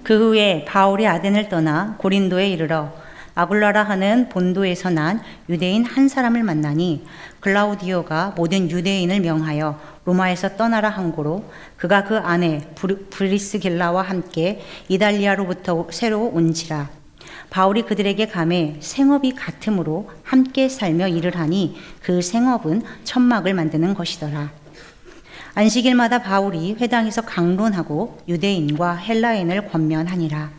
그 후에 바울이 아덴을 떠나 고린도에 이르러 아굴라라 하는 본도에서 난 유대인 한 사람을 만나니 글라우디오가 모든 유대인을 명하여 로마에서 떠나라 한 고로 그가 그 아내 브리스길라와 함께 이달리아로부터 새로 온지라. 바울이 그들에게 감해 생업이 같으므로 함께 살며 일을 하니 그 생업은 천막을 만드는 것이더라. 안식일마다 바울이 회당에서 강론하고 유대인과 헬라인을 권면하니라.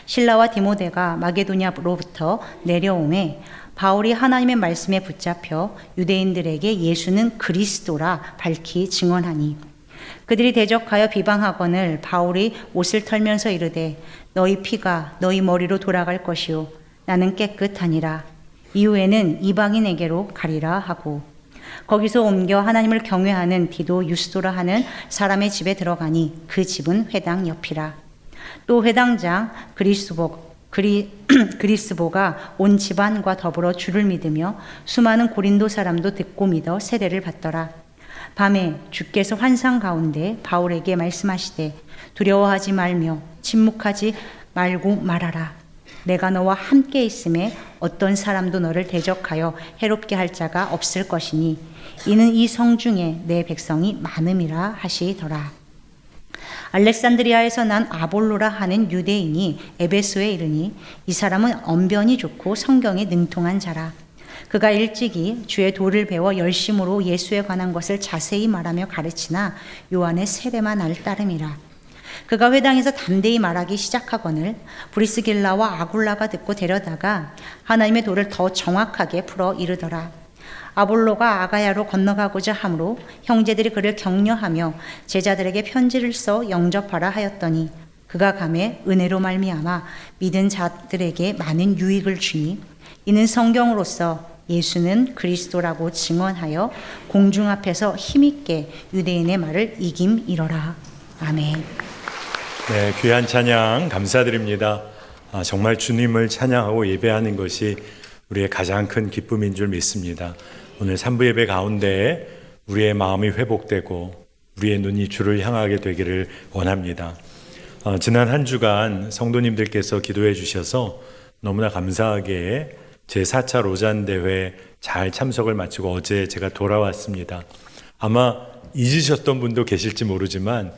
실라와 디모데가 마게도냐로부터 내려오매 바울이 하나님의 말씀에 붙잡혀 유대인들에게 예수는 그리스도라 밝히 증언하니 그들이 대적하여 비방하거늘 바울이 옷을 털면서 이르되 너희 피가 너희 머리로 돌아갈 것이요 나는 깨끗하니라. 이후에는 이방인에게로 가리라 하고 거기서 옮겨 하나님을 경외하는 디도 유스도라 하는 사람의 집에 들어가니 그 집은 회당 옆이라. 또 회당장 그리스보가 온 집안과 더불어 주를 믿으며 수많은 고린도 사람도 듣고 믿어 세례를 받더라. 밤에 주께서 환상 가운데 바울에게 말씀하시되 두려워하지 말며 침묵하지 말고 말하라. 내가 너와 함께 있음에 어떤 사람도 너를 대적하여 해롭게 할 자가 없을 것이니 이는 이 성 중에 내 백성이 많음이라 하시더라. 알렉산드리아에서 난 아볼로라 하는 유대인이 에베소에 이르니 이 사람은 언변이 좋고 성경에 능통한 자라. 그가 일찍이 주의 도를 배워 열심으로 예수에 관한 것을 자세히 말하며 가르치나 요한의 세례만 알 따름이라. 그가 회당에서 담대히 말하기 시작하거늘 브리스길라와 아굴라가 듣고 데려다가 하나님의 도를 더 정확하게 풀어 이르더라. 아볼로가 아가야로 건너가고자 하므로 형제들이 그를 격려하며 제자들에게 편지를 써 영접하라 하였더니 그가 감에 은혜로 말미암아 믿은 자들에게 많은 유익을 주니 이는 성경으로서 예수는 그리스도라고 증언하여 공중 앞에서 힘있게 유대인의 말을 이김이러라. 아멘. 네, 귀한 찬양 감사드립니다. 정말 주님을 찬양하고 예배하는 것이 우리의 가장 큰 기쁨인 줄 믿습니다. 오늘 3부 예배 가운데 우리의 마음이 회복되고 우리의 눈이 주를 향하게 되기를 원합니다. 지난 한 주간 성도님들께서 기도해 주셔서 너무나 감사하게 제4차 로잔대회 잘 참석을 마치고 어제 제가 돌아왔습니다. 아마 잊으셨던 분도 계실지 모르지만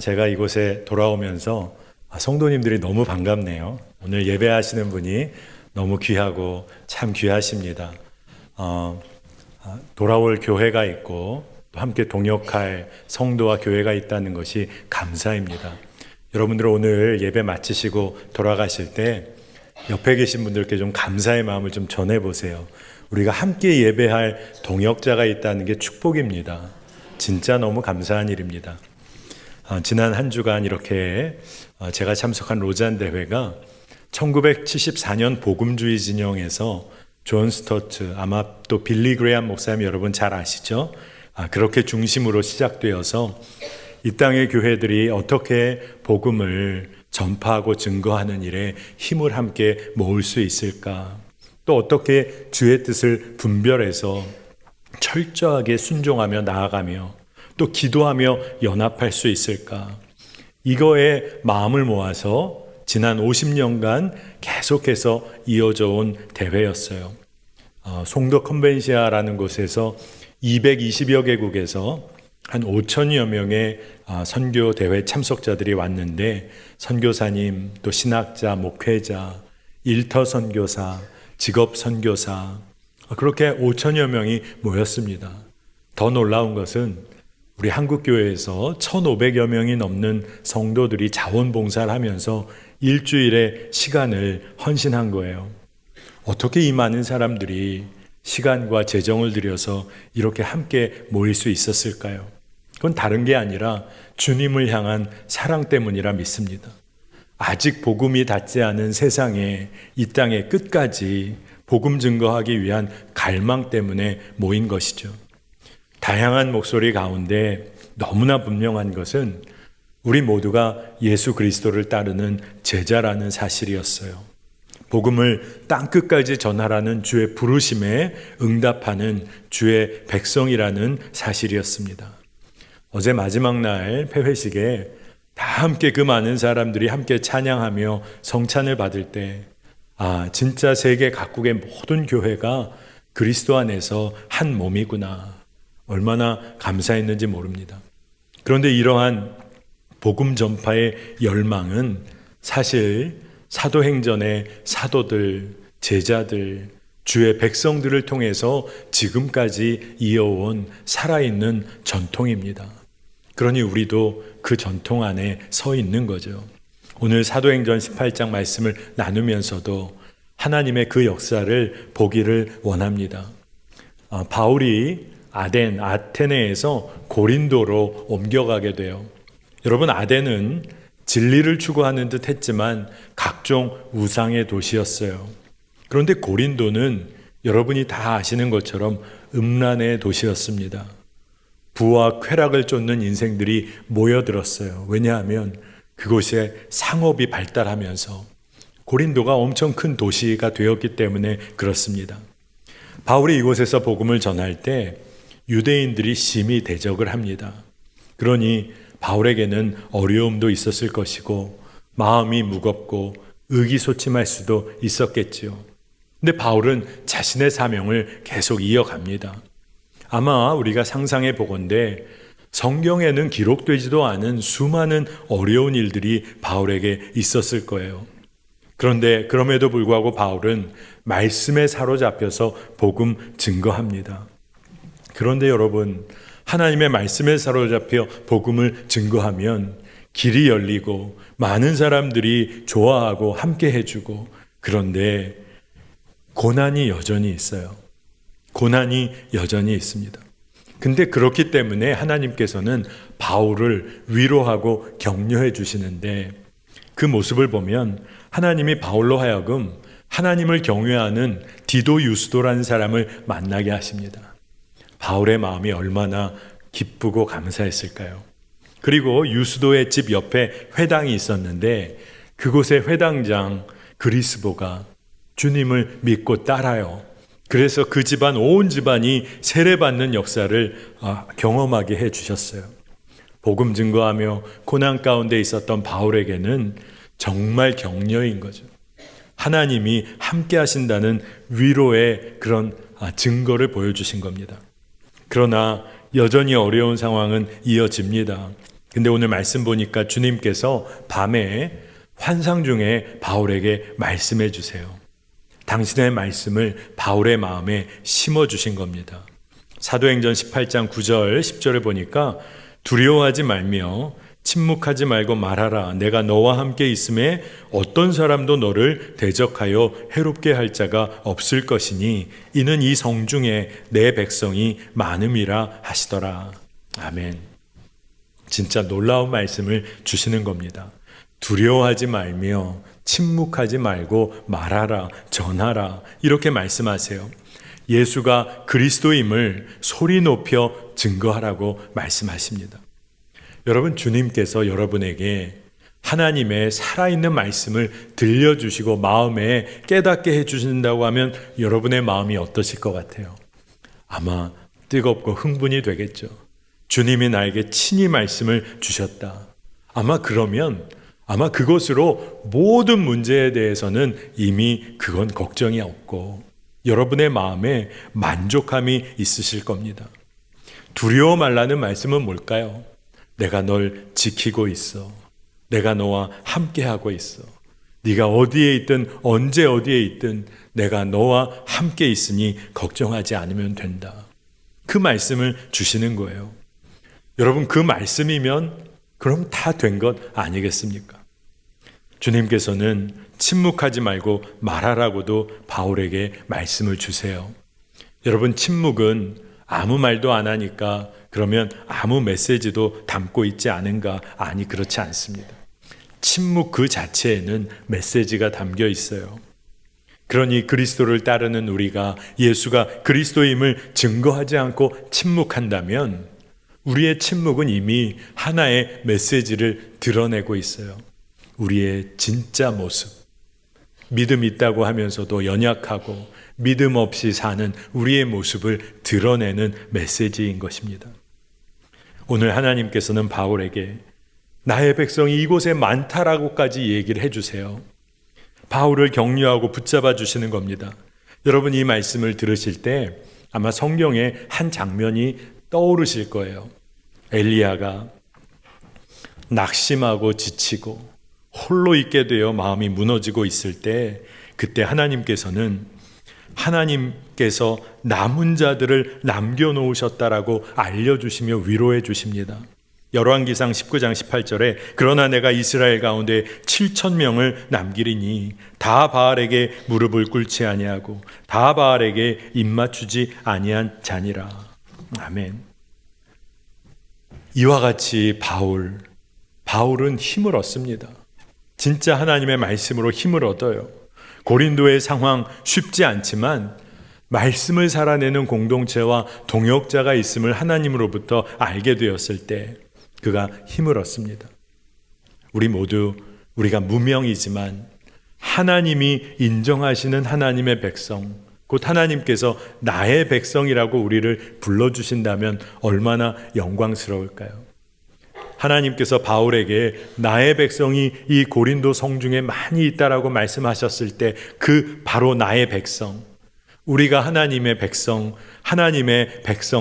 제가 이곳에 돌아오면서 성도님들이 너무 반갑네요. 오늘 예배하시는 분이 너무 귀하고 참 귀하십니다. 돌아올 교회가 있고 또 함께 동역할 성도와 교회가 있다는 것이 감사입니다. 여러분들 오늘 예배 마치시고 돌아가실 때 옆에 계신 분들께 좀 감사의 마음을 좀 전해보세요. 우리가 함께 예배할 동역자가 있다는 게 축복입니다. 진짜 너무 감사한 일입니다. 지난 한 주간 이렇게 제가 참석한 로잔 대회가 1974년 복음주의 진영에서 존 스토트, 아마 또 빌리 그레이엄 목사님 여러분 잘 아시죠? 그렇게 중심으로 시작되어서 이 땅의 교회들이 어떻게 복음을 전파하고 증거하는 일에 힘을 함께 모을 수 있을까? 또 어떻게 주의 뜻을 분별해서 철저하게 순종하며 나아가며 또 기도하며 연합할 수 있을까? 이거에 마음을 모아서 지난 50년간 계속해서 이어져 온 대회였어요. 송도 컨벤시아라는 곳에서 220여 개국에서 한 5천여 명의 선교 대회 참석자들이 왔는데 선교사님, 또 신학자, 목회자, 일터 선교사, 직업 선교사 그렇게 5천여 명이 모였습니다. 더 놀라운 것은 우리 한국교회에서 1,500여 명이 넘는 성도들이 자원봉사를 하면서 일주일의 시간을 헌신한 거예요. 어떻게 이 많은 사람들이 시간과 재정을 들여서 이렇게 함께 모일 수 있었을까요? 그건 다른 게 아니라 주님을 향한 사랑 때문이라 믿습니다. 아직 복음이 닿지 않은 세상에 이 땅의 끝까지 복음 증거하기 위한 갈망 때문에 모인 것이죠. 다양한 목소리 가운데 너무나 분명한 것은 우리 모두가 예수 그리스도를 따르는 제자라는 사실이었어요. 복음을 땅끝까지 전하라는 주의 부르심에 응답하는 주의 백성이라는 사실이었습니다. 어제 마지막 날 폐회식에 다 함께 그 많은 사람들이 함께 찬양하며 성찬을 받을 때 진짜 세계 각국의 모든 교회가 그리스도 안에서 한 몸이구나. 얼마나 감사했는지 모릅니다. 그런데 이러한 복음 전파의 열망은 사실 사도행전의 사도들, 제자들, 주의 백성들을 통해서 지금까지 이어온 살아있는 전통입니다. 그러니 우리도 그 전통 안에 서 있는 거죠. 오늘 사도행전 18장 말씀을 나누면서도 하나님의 그 역사를 보기를 원합니다. 바울이 아테네에서 고린도로 옮겨가게 돼요. 여러분, 아덴은 진리를 추구하는 듯 했지만 각종 우상의 도시였어요. 그런데 고린도는 여러분이 다 아시는 것처럼 음란의 도시였습니다. 부와 쾌락을 쫓는 인생들이 모여들었어요. 왜냐하면 그곳에 상업이 발달하면서 고린도가 엄청 큰 도시가 되었기 때문에 그렇습니다. 바울이 이곳에서 복음을 전할 때 유대인들이 심히 대적을 합니다. 그러니 바울에게는 어려움도 있었을 것이고 마음이 무겁고 의기소침할 수도 있었겠지요. 근데 바울은 자신의 사명을 계속 이어갑니다. 아마 우리가 상상해 보건대 성경에는 기록되지도 않은 수많은 어려운 일들이 바울에게 있었을 거예요. 그런데 그럼에도 불구하고 바울은 말씀에 사로잡혀서 복음 증거합니다. 그런데 여러분, 하나님의 말씀에 사로잡혀 복음을 증거하면 길이 열리고 많은 사람들이 좋아하고 함께 해주고, 그런데 고난이 여전히 있어요. 고난이 여전히 있습니다. 근데 그렇기 때문에 하나님께서는 바울을 위로하고 격려해 주시는데, 그 모습을 보면 하나님이 바울로 하여금 하나님을 경외하는 디도 유스도라는 사람을 만나게 하십니다. 바울의 마음이 얼마나 기쁘고 감사했을까요? 그리고 유스도의 집 옆에 회당이 있었는데 그곳의 회당장 그리스보가 주님을 믿고 따라요. 그래서 그 집안, 온 집안이 세례받는 역사를 경험하게 해주셨어요. 복음 증거하며 고난 가운데 있었던 바울에게는 정말 격려인 거죠. 하나님이 함께 하신다는 위로의 그런 증거를 보여주신 겁니다. 그러나 여전히 어려운 상황은 이어집니다. 근데 오늘 말씀 보니까 주님께서 밤에 환상 중에 바울에게 말씀해 주세요. 당신의 말씀을 바울의 마음에 심어주신 겁니다. 사도행전 18장 9절 10절을 보니까 두려워하지 말며 침묵하지 말고 말하라. 내가 너와 함께 있음에 어떤 사람도 너를 대적하여 해롭게 할 자가 없을 것이니 이는 이 성 중에 내 백성이 많음이라 하시더라. 아멘. 진짜 놀라운 말씀을 주시는 겁니다. 두려워하지 말며 침묵하지 말고 말하라, 전하라, 이렇게 말씀하세요. 예수가 그리스도임을 소리 높여 증거하라고 말씀하십니다. 여러분, 주님께서 여러분에게 하나님의 살아있는 말씀을 들려주시고 마음에 깨닫게 해주신다고 하면 여러분의 마음이 어떠실 것 같아요? 아마 뜨겁고 흥분이 되겠죠. 주님이 나에게 친히 말씀을 주셨다. 아마 그것으로 모든 문제에 대해서는 이미 그건 걱정이 없고 여러분의 마음에 만족함이 있으실 겁니다. 두려워 말라는 말씀은 뭘까요? 내가 널 지키고 있어. 내가 너와 함께하고 있어. 네가 어디에 있든 언제 어디에 있든 내가 너와 함께 있으니 걱정하지 않으면 된다. 그 말씀을 주시는 거예요. 여러분, 그 말씀이면 그럼 다 된 것 아니겠습니까? 주님께서는 침묵하지 말고 말하라고도 바울에게 말씀을 주세요. 여러분, 침묵은 아무 말도 안 하니까 그러면 아무 메시지도 담고 있지 않은가? 아니, 그렇지 않습니다. 침묵 그 자체에는 메시지가 담겨 있어요. 그러니 그리스도를 따르는 우리가 예수가 그리스도임을 증거하지 않고 침묵한다면 우리의 침묵은 이미 하나의 메시지를 드러내고 있어요. 우리의 진짜 모습, 믿음 있다고 하면서도 연약하고 믿음 없이 사는 우리의 모습을 드러내는 메시지인 것입니다. 오늘 하나님께서는 바울에게 나의 백성이 이곳에 많다라고까지 얘기를 해주세요. 바울을 격려하고 붙잡아 주시는 겁니다. 여러분, 이 말씀을 들으실 때 아마 성경의 한 장면이 떠오르실 거예요. 엘리야가 낙심하고 지치고 홀로 있게 되어 마음이 무너지고 있을 때, 그때 하나님께서 남은 자들을 남겨놓으셨다라고 알려주시며 위로해 주십니다. 열왕기상 19장 18절에 그러나 내가 이스라엘 가운데 7,000명을 남기리니 다 바알에게 무릎을 꿇지 아니하고 다 바알에게 입맞추지 아니한 자니라. 아멘. 이와 같이 바울은 힘을 얻습니다. 진짜 하나님의 말씀으로 힘을 얻어요. 고린도의 상황 쉽지 않지만 말씀을 살아내는 공동체와 동역자가 있음을 하나님으로부터 알게 되었을 때 그가 힘을 얻습니다. 우리가 무명이지만 하나님이 인정하시는 하나님의 백성, 곧 하나님께서 나의 백성이라고 우리를 불러주신다면 얼마나 영광스러울까요? 하나님께서 바울에게 나의 백성이 이 고린도 성중에 많이 있다라고 말씀하셨을 때 그 바로 나의 백성, 우리가 하나님의 백성,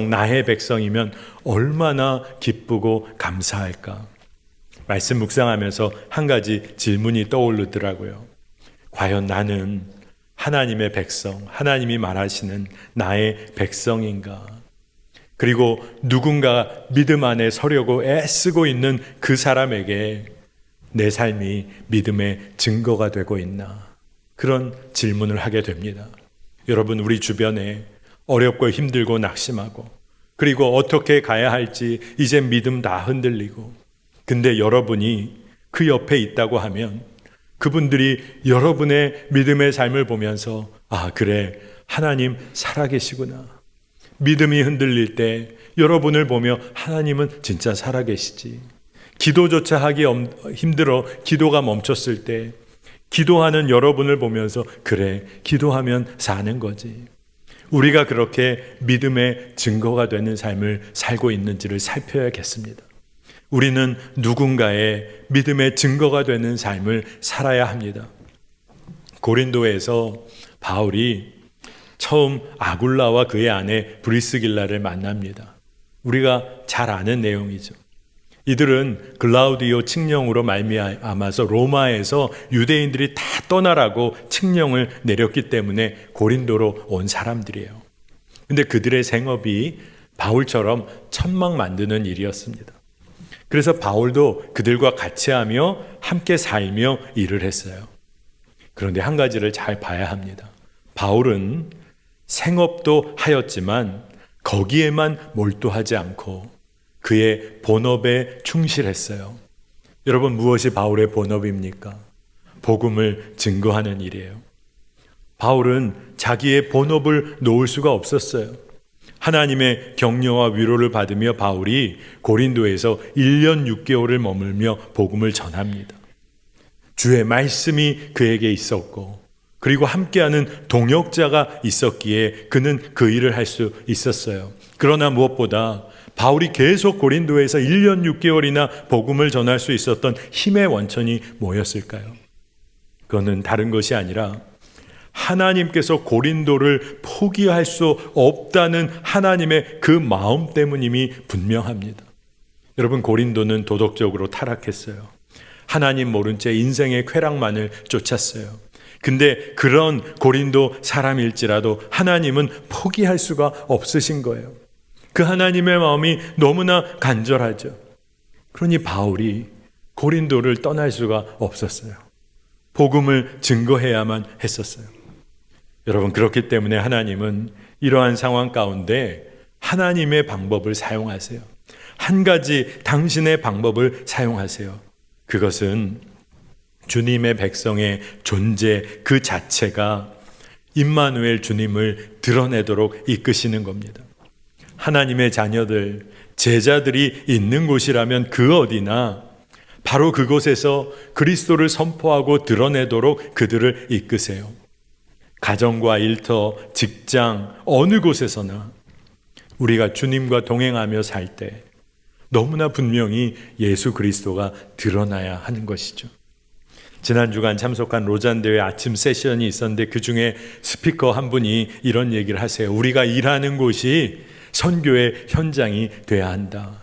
나의 백성이면 얼마나 기쁘고 감사할까? 말씀 묵상하면서 한 가지 질문이 떠오르더라고요. 과연 나는 하나님의 백성, 하나님이 말하시는 나의 백성인가? 그리고 누군가 믿음 안에 서려고 애쓰고 있는 그 사람에게 내 삶이 믿음의 증거가 되고 있나? 그런 질문을 하게 됩니다. 여러분, 우리 주변에 어렵고 힘들고 낙심하고 그리고 어떻게 가야 할지 이제 믿음 다 흔들리고, 근데 여러분이 그 옆에 있다고 하면 그분들이 여러분의 믿음의 삶을 보면서 아, 그래, 하나님 살아계시구나. 믿음이 흔들릴 때 여러분을 보며 하나님은 진짜 살아계시지. 기도조차 하기 힘들어 기도가 멈췄을 때 기도하는 여러분을 보면서 그래, 기도하면 사는 거지. 우리가 그렇게 믿음의 증거가 되는 삶을 살고 있는지를 살펴야겠습니다. 우리는 누군가의 믿음의 증거가 되는 삶을 살아야 합니다. 고린도에서 바울이 처음 아굴라와 그의 아내 브리스길라를 만납니다. 우리가 잘 아는 내용이죠. 이들은 글라우디오 칙령으로 말미암아서 로마에서 유대인들이 다 떠나라고 칙령을 내렸기 때문에 고린도로 온 사람들이에요. 근데 그들의 생업이 바울처럼 천막 만드는 일이었습니다. 그래서 바울도 그들과 같이 하며 함께 살며 일을 했어요. 그런데 한 가지를 잘 봐야 합니다. 바울은 생업도 하였지만 거기에만 몰두하지 않고 그의 본업에 충실했어요. 여러분, 무엇이 바울의 본업입니까? 복음을 증거하는 일이에요. 바울은 자기의 본업을 놓을 수가 없었어요. 하나님의 격려와 위로를 받으며 바울이 고린도에서 1년 6개월을 머물며 복음을 전합니다. 주의 말씀이 그에게 있었고 그리고 함께하는 동역자가 있었기에 그는 그 일을 할 수 있었어요. 그러나 무엇보다 바울이 계속 고린도에서 1년 6개월이나 복음을 전할 수 있었던 힘의 원천이 뭐였을까요? 그거는 다른 것이 아니라 하나님께서 고린도를 포기할 수 없다는 하나님의 그 마음 때문임이 분명합니다. 여러분, 고린도는 도덕적으로 타락했어요. 하나님 모른 채 인생의 쾌락만을 쫓았어요. 근데 그런 고린도 사람일지라도 하나님은 포기할 수가 없으신 거예요. 그 하나님의 마음이 너무나 간절하죠. 그러니 바울이 고린도를 떠날 수가 없었어요. 복음을 증거해야만 했었어요. 여러분, 그렇기 때문에 하나님은 이러한 상황 가운데 하나님의 방법을 사용하세요. 한 가지 당신의 방법을 사용하세요. 그것은 주님의 백성의 존재 그 자체가 임마누엘 주님을 드러내도록 이끄시는 겁니다. 하나님의 자녀들, 제자들이 있는 곳이라면 그 어디나 바로 그곳에서 그리스도를 선포하고 드러내도록 그들을 이끄세요. 가정과 일터, 직장, 어느 곳에서나 우리가 주님과 동행하며 살 때 너무나 분명히 예수 그리스도가 드러나야 하는 것이죠. 지난 주간 참석한 로잔대회 아침 세션이 있었는데 그 중에 스피커 한 분이 이런 얘기를 하세요. 우리가 일하는 곳이 선교의 현장이 돼야 한다.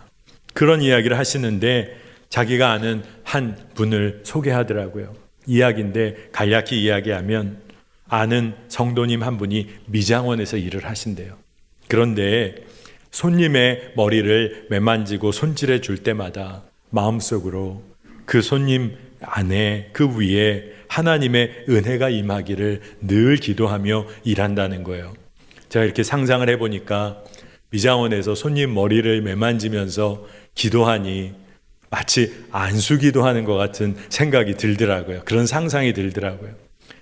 그런 이야기를 하시는데 자기가 아는 한 분을 소개하더라고요. 이야기인데 간략히 이야기하면 아는 성도님 한 분이 미장원에서 일을 하신대요. 그런데 손님의 머리를 매만지고 손질해 줄 때마다 마음속으로 그 손님 안에 그 위에 하나님의 은혜가 임하기를 늘 기도하며 일한다는 거예요. 제가 이렇게 상상을 해보니까 미장원에서 손님 머리를 매만지면서 기도하니 마치 안수기도 하는 것 같은 생각이 들더라고요. 그런 상상이 들더라고요.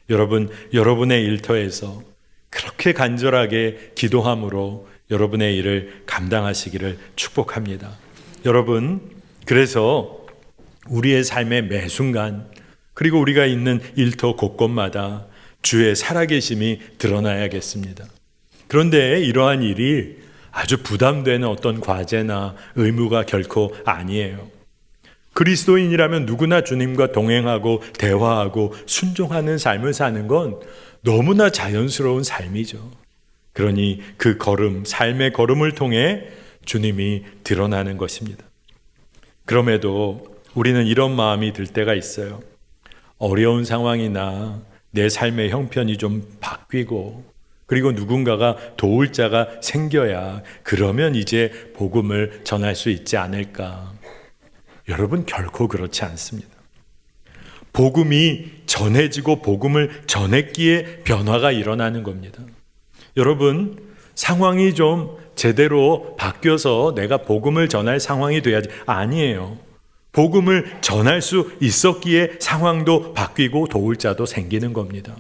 여러분, 여러분의 일터에서 그렇게 간절하게 기도함으로 여러분의 일을 감당하시기를 축복합니다. 여러분, 그래서 우리의 삶의 매 순간 그리고 우리가 있는 일터 곳곳마다 주의 살아계심이 드러나야겠습니다. 그런데 이러한 일이 아주 부담되는 어떤 과제나 의무가 결코 아니에요. 그리스도인이라면 누구나 주님과 동행하고 대화하고 순종하는 삶을 사는 건 너무나 자연스러운 삶이죠. 그러니 그 걸음, 삶의 걸음을 통해 주님이 드러나는 것입니다. 그럼에도 우리는 이런 마음이 들 때가 있어요. 어려운 상황이나 내 삶의 형편이 좀 바뀌고 그리고 누군가가 도울 자가 생겨야 그러면 이제 복음을 전할 수 있지 않을까. 여러분, 결코 그렇지 않습니다. 복음이 전해지고 복음을 전했기에 변화가 일어나는 겁니다. 여러분, 상황이 좀 제대로 바뀌어서 내가 복음을 전할 상황이 돼야지. 아니에요. 복음을 전할 수 있었기에 상황도 바뀌고 도울 자도 생기는 겁니다.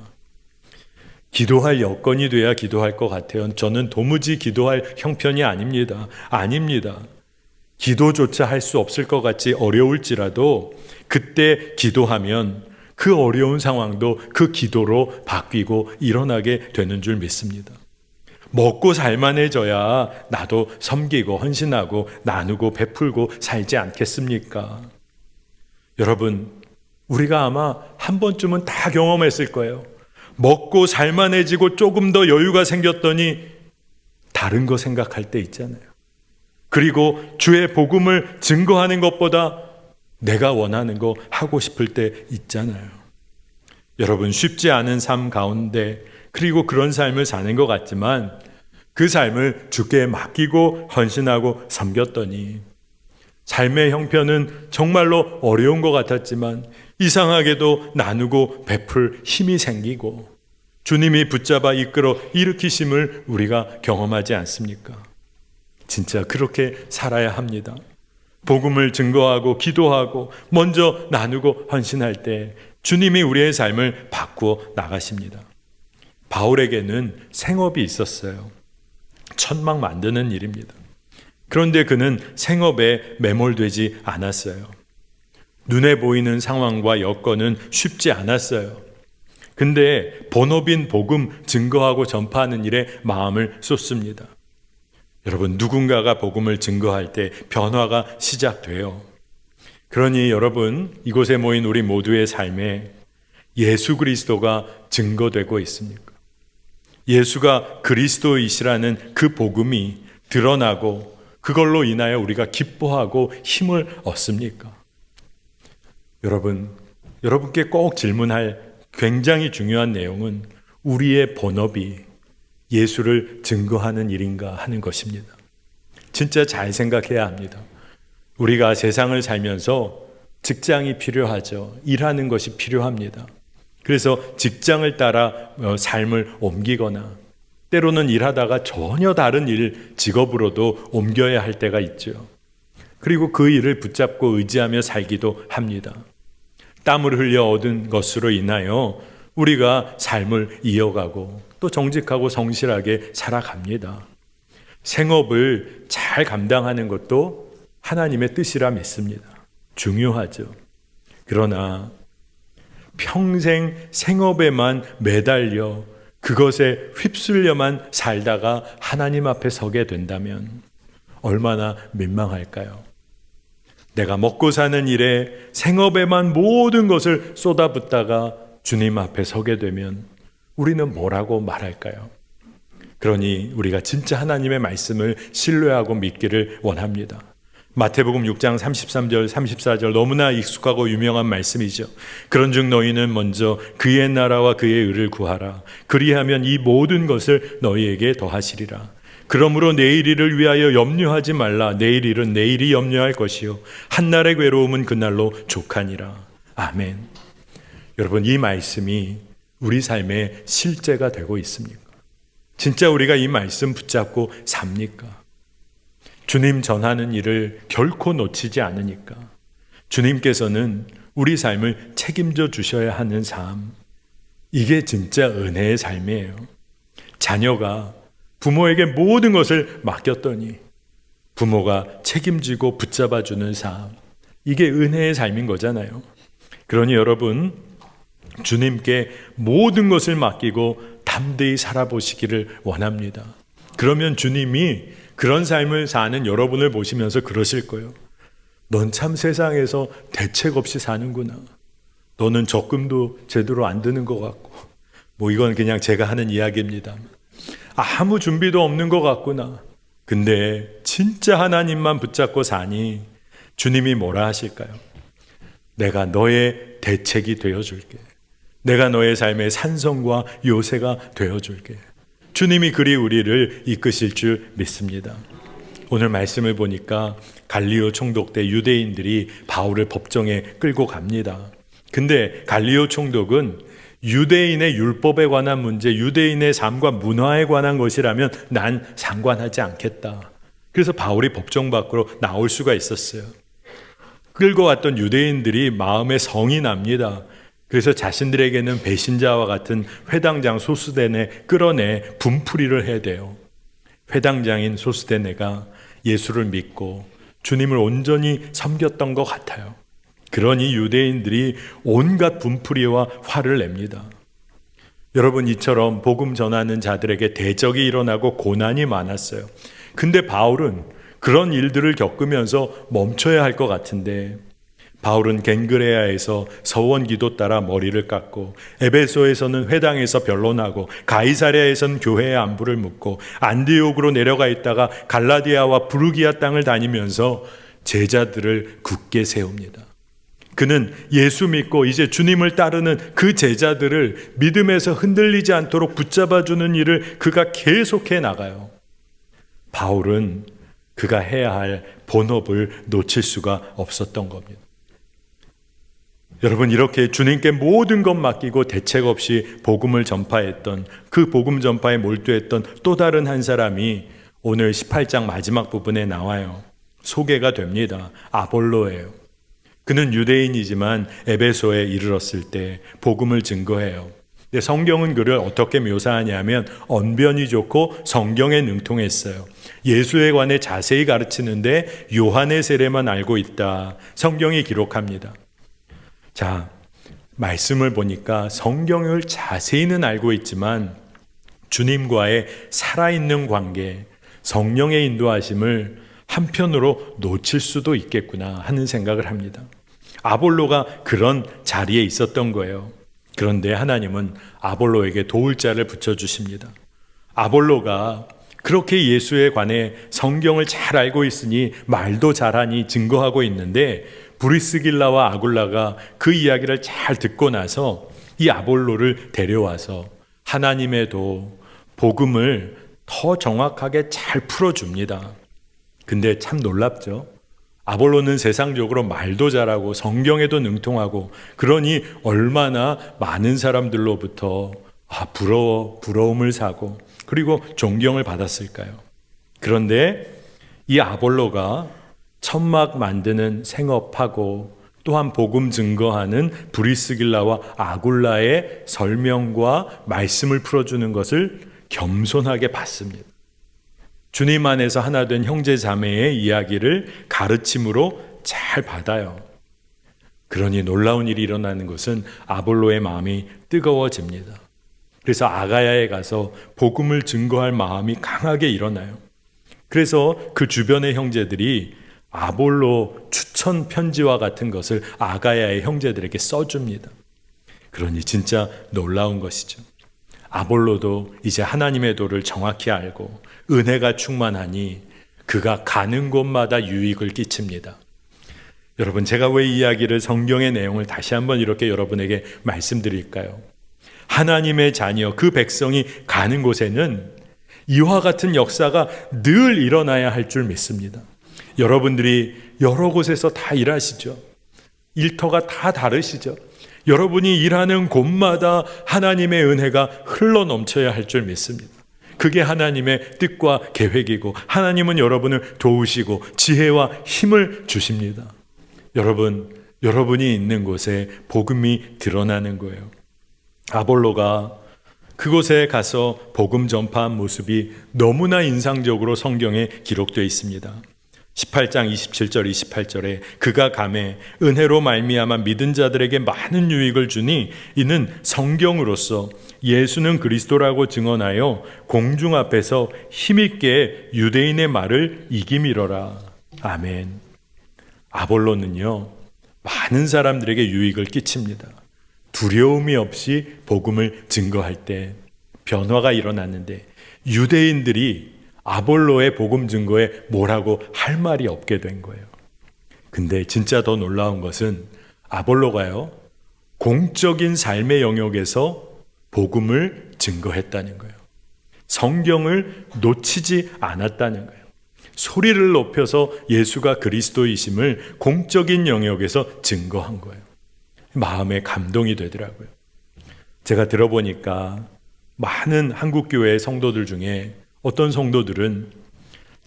기도할 여건이 돼야 기도할 것 같아요. 저는 도무지 기도할 형편이 아닙니다. 아닙니다. 기도조차 할 수 없을 것 같이 어려울지라도 그때 기도하면 그 어려운 상황도 그 기도로 바뀌고 일어나게 되는 줄 믿습니다. 먹고 살만해져야 나도 섬기고 헌신하고 나누고 베풀고 살지 않겠습니까? 여러분, 우리가 아마 한 번쯤은 다 경험했을 거예요. 먹고 살만해지고 조금 더 여유가 생겼더니 다른 거 생각할 때 있잖아요. 그리고 주의 복음을 증거하는 것보다 내가 원하는 거 하고 싶을 때 있잖아요. 여러분, 쉽지 않은 삶 가운데 그리고 그런 삶을 사는 것 같지만 그 삶을 주께 맡기고 헌신하고 섬겼더니 삶의 형편은 정말로 어려운 것 같았지만 이상하게도 나누고 베풀 힘이 생기고 주님이 붙잡아 이끌어 일으키심을 우리가 경험하지 않습니까? 진짜 그렇게 살아야 합니다. 복음을 증거하고 기도하고 먼저 나누고 헌신할 때 주님이 우리의 삶을 바꾸어 나가십니다. 바울에게는 생업이 있었어요. 천막 만드는 일입니다. 그런데 그는 생업에 매몰되지 않았어요. 눈에 보이는 상황과 여건은 쉽지 않았어요. 근데 본업인 복음 증거하고 전파하는 일에 마음을 쏟습니다. 여러분, 누군가가 복음을 증거할 때 변화가 시작돼요. 그러니 여러분, 이곳에 모인 우리 모두의 삶에 예수 그리스도가 증거되고 있습니까? 예수가 그리스도이시라는 그 복음이 드러나고 그걸로 인하여 우리가 기뻐하고 힘을 얻습니까? 여러분께 꼭 질문할 굉장히 중요한 내용은 우리의 본업이 예수를 증거하는 일인가 하는 것입니다. 진짜 잘 생각해야 합니다. 우리가 세상을 살면서 직장이 필요하죠. 일하는 것이 필요합니다. 그래서 직장을 따라 삶을 옮기거나 때로는 일하다가 전혀 다른 직업으로도 옮겨야 할 때가 있죠. 그리고 그 일을 붙잡고 의지하며 살기도 합니다. 땀을 흘려 얻은 것으로 인하여 우리가 삶을 이어가고 또 정직하고 성실하게 살아갑니다. 생업을 잘 감당하는 것도 하나님의 뜻이라 믿습니다. 중요하죠. 그러나 평생 생업에만 매달려 그것에 휩쓸려만 살다가 하나님 앞에 서게 된다면 얼마나 민망할까요? 내가 먹고 사는 일에 생업에만 모든 것을 쏟아붓다가 주님 앞에 서게 되면 우리는 뭐라고 말할까요? 그러니 우리가 진짜 하나님의 말씀을 신뢰하고 믿기를 원합니다. 마태복음 6장 33절 34절 너무나 익숙하고 유명한 말씀이죠. 그런즉 너희는 먼저 그의 나라와 그의 의를 구하라. 그리하면 이 모든 것을 너희에게 더하시리라. 그러므로 내일 일을 위하여 염려하지 말라. 내일 일은 내일이 염려할 것이요 한날의 괴로움은 그날로 족하니라. 아멘. 여러분, 이 말씀이 우리 삶의 실제가 되고 있습니까? 진짜 우리가 이 말씀 붙잡고 삽니까? 주님 전하는 일을 결코 놓치지 않으니까 주님께서는 우리 삶을 책임져 주셔야 하는 삶, 이게 진짜 은혜의 삶이에요. 자녀가 부모에게 모든 것을 맡겼더니 부모가 책임지고 붙잡아주는 삶, 이게 은혜의 삶인 거잖아요. 그러니 여러분, 주님께 모든 것을 맡기고 담대히 살아보시기를 원합니다. 그러면 주님이 그런 삶을 사는 여러분을 보시면서 그러실 거예요. 넌 참 세상에서 대책 없이 사는구나. 너는 적금도 제대로 안 드는 것 같고, 뭐 이건 그냥 제가 하는 이야기입니다. 아무 준비도 없는 것 같구나. 근데 진짜 하나님만 붙잡고 사니 주님이 뭐라 하실까요? 내가 너의 대책이 되어줄게. 내가 너의 삶의 산성과 요새가 되어줄게. 주님이 그리 우리를 이끄실 줄 믿습니다. 오늘 말씀을 보니까 갈리오 총독 때 유대인들이 바울을 법정에 끌고 갑니다. 근데 갈리오 총독은 유대인의 율법에 관한 문제, 유대인의 삶과 문화에 관한 것이라면 난 상관하지 않겠다. 그래서 바울이 법정 밖으로 나올 수가 있었어요. 끌고 왔던 유대인들이 마음에 성이 납니다. 그래서 자신들에게는 배신자와 같은 회당장 소스데네 끌어내 분풀이를 해야 돼요. 회당장인 소스데네가 예수를 믿고 주님을 온전히 섬겼던 것 같아요. 그러니 유대인들이 온갖 분풀이와 화를 냅니다. 여러분, 이처럼 복음 전하는 자들에게 대적이 일어나고 고난이 많았어요. 근데 바울은 그런 일들을 겪으면서 멈춰야 할 것 같은데 바울은 겐그레아에서 서원 기도 따라 머리를 깎고 에베소에서는 회당에서 변론하고 가이사랴에서는 교회의 안부를 묻고 안디옥으로 내려가 있다가 갈라디아와 부르기아 땅을 다니면서 제자들을 굳게 세웁니다. 그는 예수 믿고 이제 주님을 따르는 그 제자들을 믿음에서 흔들리지 않도록 붙잡아주는 일을 그가 계속해 나가요. 바울은 그가 해야 할 본업을 놓칠 수가 없었던 겁니다. 여러분, 이렇게 주님께 모든 것 맡기고 대책 없이 복음을 전파했던, 그 복음 전파에 몰두했던 또 다른 한 사람이 오늘 18장 마지막 부분에 나와요. 소개가 됩니다. 아볼로예요. 그는 유대인이지만 에베소에 이르렀을 때 복음을 증거해요. 근데 성경은 그를 어떻게 묘사하냐면 언변이 좋고 성경에 능통했어요. 예수에 관해 자세히 가르치는데 요한의 세례만 알고 있다. 성경이 기록합니다. 자, 말씀을 보니까 성경을 자세히는 알고 있지만 주님과의 살아있는 관계, 성령의 인도하심을 한편으로 놓칠 수도 있겠구나 하는 생각을 합니다. 아볼로가 그런 자리에 있었던 거예요. 그런데 하나님은 아볼로에게 도울 자를 붙여주십니다. 아볼로가 그렇게 예수에 관해 성경을 잘 알고 있으니 말도 잘하니 증거하고 있는데 브리스길라와 아굴라가 그 이야기를 잘 듣고 나서 이 아볼로를 데려와서 하나님의 도, 복음을 더 정확하게 잘 풀어줍니다. 근데 참 놀랍죠? 아볼로는 세상적으로 말도 잘하고 성경에도 능통하고 그러니 얼마나 많은 사람들로부터 부러움을 사고 그리고 존경을 받았을까요? 그런데 이 아볼로가 천막 만드는 생업하고 또한 복음 증거하는 브리스길라와 아굴라의 설명과 말씀을 풀어주는 것을 겸손하게 받습니다. 주님 안에서 하나 된 형제 자매의 이야기를 가르침으로 잘 받아요. 그러니 놀라운 일이 일어나는 것은 아볼로의 마음이 뜨거워집니다. 그래서 아가야에 가서 복음을 증거할 마음이 강하게 일어나요. 그래서 그 주변의 형제들이 아볼로 추천 편지와 같은 것을 아가야의 형제들에게 써줍니다. 그러니 진짜 놀라운 것이죠. 아볼로도 이제 하나님의 도를 정확히 알고 은혜가 충만하니 그가 가는 곳마다 유익을 끼칩니다. 여러분, 제가 왜 이야기를 성경의 내용을 다시 한번 이렇게 여러분에게 말씀드릴까요? 하나님의 자녀, 그 백성이 가는 곳에는 이와 같은 역사가 늘 일어나야 할 줄 믿습니다. 여러분들이 여러 곳에서 다 일하시죠. 일터가 다 다르시죠. 여러분이 일하는 곳마다 하나님의 은혜가 흘러 넘쳐야 할 줄 믿습니다. 그게 하나님의 뜻과 계획이고 하나님은 여러분을 도우시고 지혜와 힘을 주십니다. 여러분이 있는 곳에 복음이 드러나는 거예요. 아볼로가 그곳에 가서 복음 전파한 모습이 너무나 인상적으로 성경에 기록되어 있습니다. 18장 27절 28절에 그가 가매 은혜로 말미암아 믿은 자들에게 많은 유익을 주니 이는 성경으로서 예수는 그리스도라고 증언하여 공중 앞에서 힘있게 유대인의 말을 이기미러라. 아멘. 아볼로는요, 많은 사람들에게 유익을 끼칩니다. 두려움이 없이 복음을 증거할 때 변화가 일어났는데 유대인들이 아볼로의 복음 증거에 뭐라고 할 말이 없게 된 거예요. 근데 진짜 더 놀라운 것은 아볼로가요, 공적인 삶의 영역에서 복음을 증거했다는 거예요. 성경을 놓치지 않았다는 거예요. 소리를 높여서 예수가 그리스도이심을 공적인 영역에서 증거한 거예요. 마음에 감동이 되더라고요. 제가 들어보니까 많은 한국교회 성도들 중에 어떤 성도들은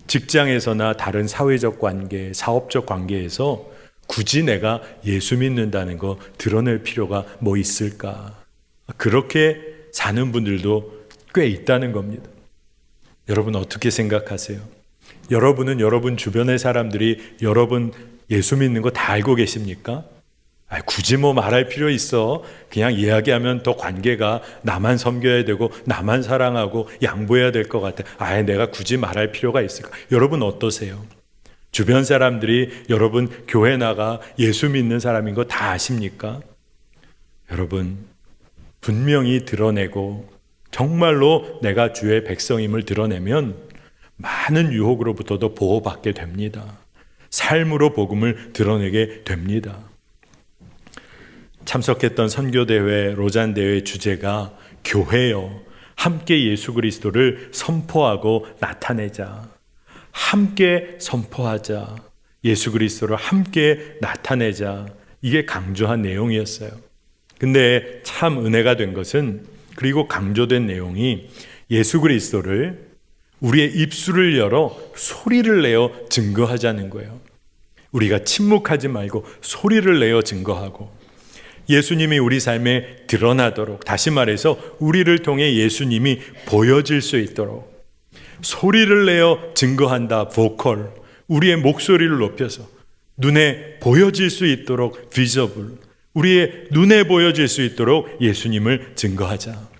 직장에서나 다른 사회적 관계, 사업적 관계에서 굳이 내가 예수 믿는다는 거 드러낼 필요가 뭐 있을까? 그렇게 사는 분들도 꽤 있다는 겁니다. 여러분 어떻게 생각하세요? 여러분은 여러분 주변의 사람들이 여러분 예수 믿는 거 다 알고 계십니까? 굳이 뭐 말할 필요 있어. 그냥 이야기하면 더 관계가 나만 섬겨야 되고 나만 사랑하고 양보해야 될 것 같아. 내가 굳이 말할 필요가 있을까? 여러분 어떠세요? 주변 사람들이 여러분 교회 나가 예수 믿는 사람인 거 다 아십니까? 여러분 분명히 드러내고 정말로 내가 주의 백성임을 드러내면 많은 유혹으로부터도 보호받게 됩니다. 삶으로 복음을 드러내게 됩니다. 참석했던 선교대회, 로잔대회 주제가 교회여 함께 예수 그리스도를 선포하고 나타내자. 함께 선포하자. 예수 그리스도를 함께 나타내자. 이게 강조한 내용이었어요. 근데 참 은혜가 된 것은, 그리고 강조된 내용이 예수 그리스도를 우리의 입술을 열어 소리를 내어 증거하자는 거예요. 우리가 침묵하지 말고 소리를 내어 증거하고 예수님이 우리 삶에 드러나도록, 다시 말해서 우리를 통해 예수님이 보여질 수 있도록 소리를 내어 증거한다. 보컬, 우리의 목소리를 높여서 눈에 보여질 수 있도록 비저블, 우리의 눈에 보여질 수 있도록 예수님을 증거하자.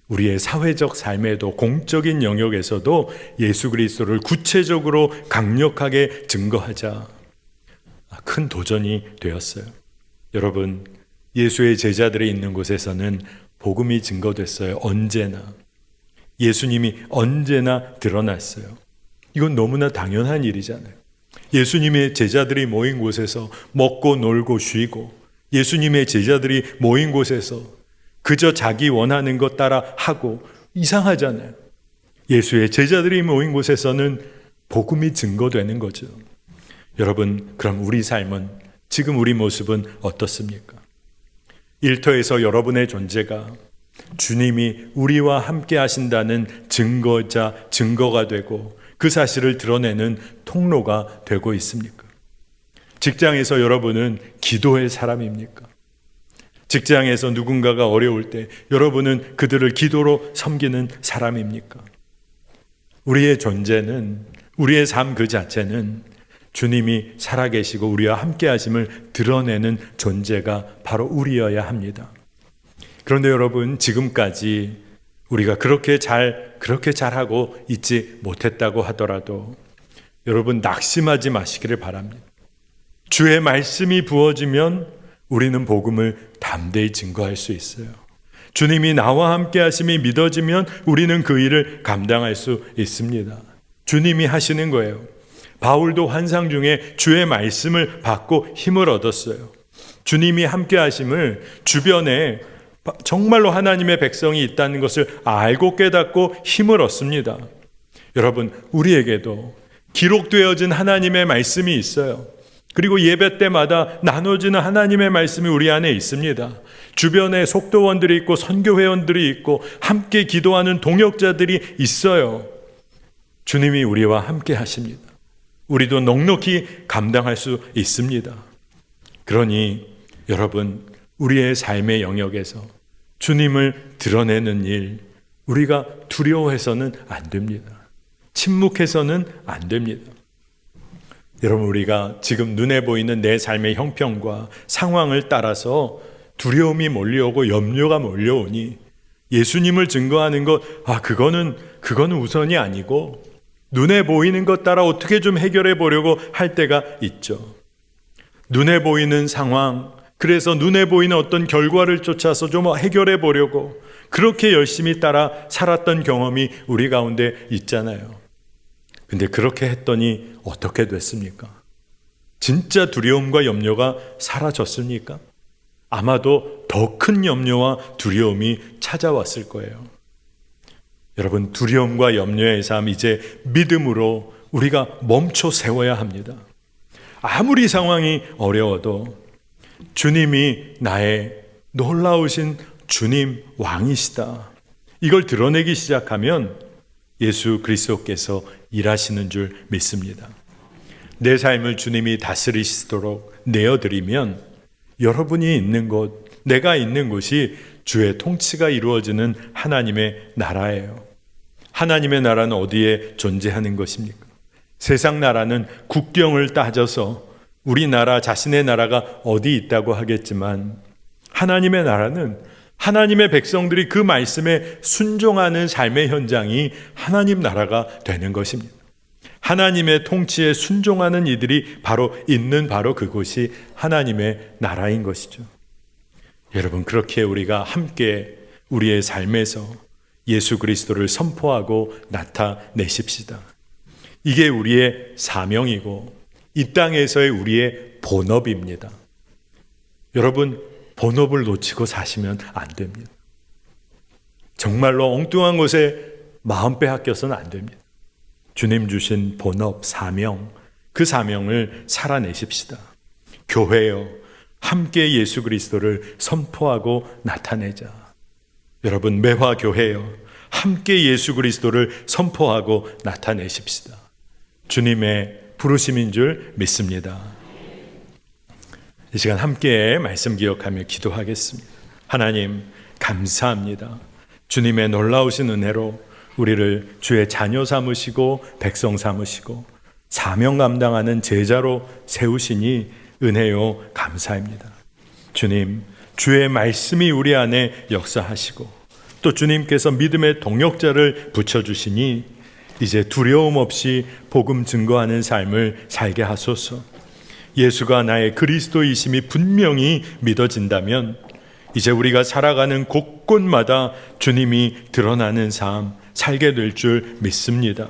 우리의 사회적 삶에도 공적인 영역에서도 예수 그리스도를 구체적으로 강력하게 증거하자. 큰 도전이 되었어요. 여러분, 예수의 제자들이 있는 곳에서는 복음이 증거됐어요. 언제나. 예수님이 언제나 드러났어요. 이건 너무나 당연한 일이잖아요. 예수님의 제자들이 모인 곳에서 먹고 놀고 쉬고, 예수님의 제자들이 모인 곳에서 그저 자기 원하는 것 따라 하고, 이상하잖아요. 예수의 제자들이 모인 곳에서는 복음이 증거되는 거죠. 여러분, 그럼 우리 삶은, 지금 우리 모습은 어떻습니까? 일터에서 여러분의 존재가 주님이 우리와 함께 하신다는 증거가 되고 그 사실을 드러내는 통로가 되고 있습니까? 직장에서 여러분은 기도의 사람입니까? 직장에서 누군가가 어려울 때 여러분은 그들을 기도로 섬기는 사람입니까? 우리의 존재는, 우리의 삶 그 자체는 주님이 살아계시고 우리와 함께 하심을 드러내는 존재가 바로 우리여야 합니다. 그런데 여러분, 지금까지 우리가 그렇게 잘하고 있지 못했다고 하더라도 여러분 낙심하지 마시기를 바랍니다. 주의 말씀이 부어지면 우리는 복음을 담대히 증거할 수 있어요. 주님이 나와 함께 하심이 믿어지면 우리는 그 일을 감당할 수 있습니다. 주님이 하시는 거예요. 바울도 환상 중에 주의 말씀을 받고 힘을 얻었어요. 주님이 함께 하심을 주변에 정말로 하나님의 백성이 있다는 것을 알고 깨닫고 힘을 얻습니다. 여러분, 우리에게도 기록되어진 하나님의 말씀이 있어요. 그리고 예배 때마다 나눠지는 하나님의 말씀이 우리 안에 있습니다. 주변에 속도원들이 있고 선교회원들이 있고 함께 기도하는 동역자들이 있어요. 주님이 우리와 함께 하십니다. 우리도 넉넉히 감당할 수 있습니다. 그러니 여러분, 우리의 삶의 영역에서 주님을 드러내는 일, 우리가 두려워해서는 안 됩니다. 침묵해서는 안 됩니다. 여러분, 우리가 지금 눈에 보이는 내 삶의 형편과 상황을 따라서 두려움이 몰려오고 염려가 몰려오니 예수님을 증거하는 것, 그거는 우선이 아니고 눈에 보이는 것 따라 어떻게 좀 해결해 보려고 할 때가 있죠. 눈에 보이는 상황, 그래서 눈에 보이는 어떤 결과를 쫓아서 좀 해결해 보려고 그렇게 열심히 따라 살았던 경험이 우리 가운데 있잖아요. 근데 그렇게 했더니 어떻게 됐습니까? 진짜 두려움과 염려가 사라졌습니까? 아마도 더 큰 염려와 두려움이 찾아왔을 거예요. 여러분, 두려움과 염려의 삶, 이제 믿음으로 우리가 멈춰 세워야 합니다. 아무리 상황이 어려워도 주님이 나의 놀라우신 주님 왕이시다, 이걸 드러내기 시작하면 예수 그리스도께서 일하시는 줄 믿습니다. 내 삶을 주님이 다스리시도록 내어드리면 여러분이 있는 곳, 내가 있는 곳이 주의 통치가 이루어지는 하나님의 나라예요. 하나님의 나라는 어디에 존재하는 것입니까? 세상 나라는 국경을 따져서 우리나라 자신의 나라가 어디 있다고 하겠지만, 하나님의 나라는 하나님의 백성들이 그 말씀에 순종하는 삶의 현장이 하나님 나라가 되는 것입니다. 하나님의 통치에 순종하는 이들이 있는 그곳이 하나님의 나라인 것이죠. 여러분, 그렇게 우리가 함께 우리의 삶에서 예수 그리스도를 선포하고 나타내십시다. 이게 우리의 사명이고 이 땅에서의 우리의 본업입니다. 여러분, 본업을 놓치고 사시면 안 됩니다. 정말로 엉뚱한 곳에 마음 빼앗겨서는 안 됩니다. 주님 주신 본업, 사명, 그 사명을 살아내십시다. 교회여, 함께 예수 그리스도를 선포하고 나타내자. 여러분, 매화교회여, 함께 예수 그리스도를 선포하고 나타내십시다. 주님의 부르심인 줄 믿습니다. 이 시간 함께 말씀 기억하며 기도하겠습니다. 하나님, 감사합니다. 주님의 놀라우신 은혜로 우리를 주의 자녀 삼으시고 백성 삼으시고 사명 감당하는 제자로 세우시니 은혜요 감사합니다. 주님, 주의 말씀이 우리 안에 역사하시고 또 주님께서 믿음의 동역자를 붙여주시니 이제 두려움 없이 복음 증거하는 삶을 살게 하소서. 예수가 나의 그리스도이심이 분명히 믿어진다면 이제 우리가 살아가는 곳곳마다 주님이 드러나는 삶 살게 될 줄 믿습니다.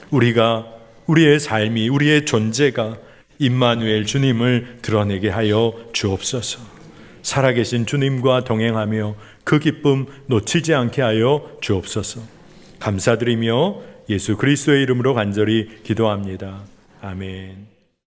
우리의 삶이, 우리의 존재가 임마누엘 주님을 드러내게 하여 주옵소서. 살아계신 주님과 동행하며 그 기쁨 놓치지 않게 하여 주옵소서. 감사드리며 예수 그리스도의 이름으로 간절히 기도합니다. 아멘.